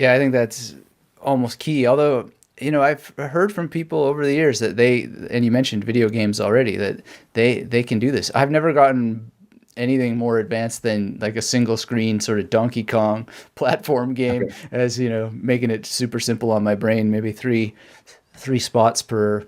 Yeah, I think that's almost key. Although, I've heard from people over the years that and you mentioned video games already, that they can do this. I've never gotten anything more advanced than like a single screen sort of Donkey Kong platform game, Okay. as making it super simple on my brain, maybe three spots per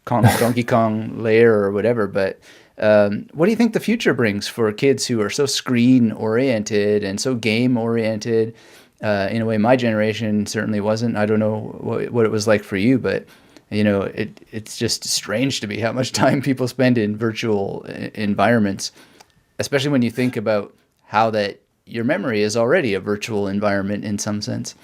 Donkey Kong layer or whatever. But what do you think the future brings for kids who are so screen oriented and so game oriented? In a way, my generation certainly wasn't. I don't know what it was like for you, but it's just strange to me how much time people spend in virtual environments, especially when you think about how that your memory is already a virtual environment in some sense.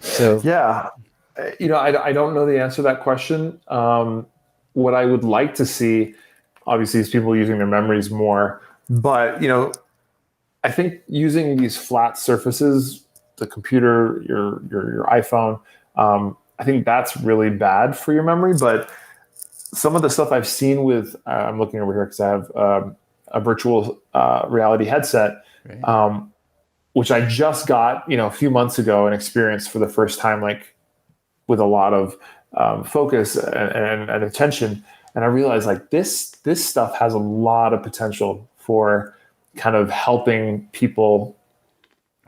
So Yeah. I don't know the answer to that question. What I would like to see, obviously, is people using their memories more. But, I think using these flat surfaces, the computer, your iPhone, I think that's really bad for your memory. But some of the stuff I've seen with, I'm looking over here because I have a virtual reality headset, right. um, which I just got, a few months ago and experienced for the first time, like with a lot of focus and attention. And I realized like this stuff has a lot of potential for kind of helping people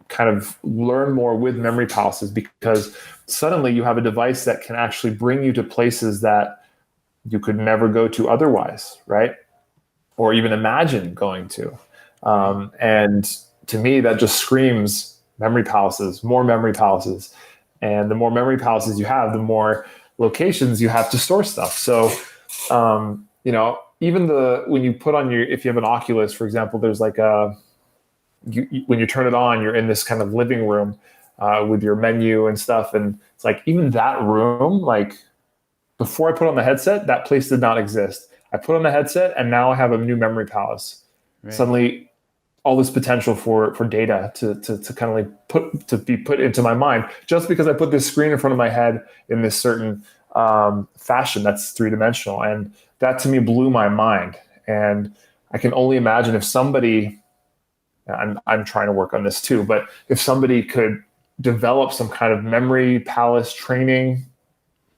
kind of learn more with memory palaces, because suddenly you have a device that can actually bring you to places that you could never go to otherwise, right? Or even imagine going to. Right. And to me, that just screams memory palaces, more memory palaces. And the more memory palaces you have, the more locations you have to store stuff. So, even when you put on if you have an Oculus, for example, there's like when you turn it on, you're in this kind of living room with your menu and stuff. And it's like, even that room, like before I put on the headset, that place did not exist. I put on the headset and now I have a new memory palace. Right. Suddenly, all this potential for data to kind of like be put into my mind, just because I put this screen in front of my head in this certain fashion that's three-dimensional. And that to me blew my mind. And I can only imagine if somebody, I'm trying to work on this too, but if somebody could develop some kind of memory palace training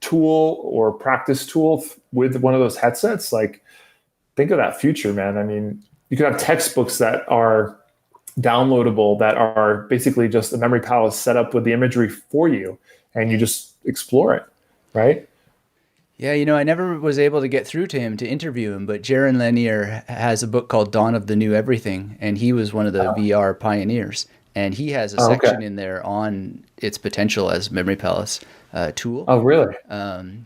tool or practice tool with one of those headsets, like, think of that future, man. I mean, you could have textbooks that are downloadable, that are basically just a memory palace set up with the imagery for you, and you just explore it, right? Yeah, I never was able to get through to him to interview him, but Jaron Lanier has a book called Dawn of the New Everything, and he was one of the VR pioneers. And he has a Oh, okay. section in there on its potential as Memory Palace tool. Oh, really?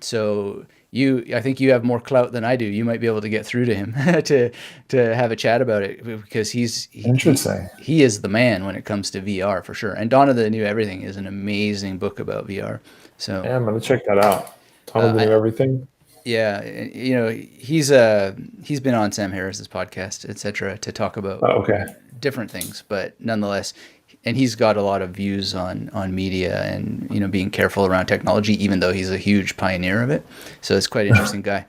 So I think you have more clout than I do. You might be able to get through to him to have a chat about it, because Interesting. he is the man when it comes to VR for sure. And Dawn of the New Everything is an amazing book about VR. So Yeah, I'm gonna check that out. Ton of the I new everything. yeah, he's been on Sam Harris's podcast, etc., to talk about Oh, okay. different things, but nonetheless, and he's got a lot of views on media and being careful around technology, even though he's a huge pioneer of it. So it's quite an interesting guy.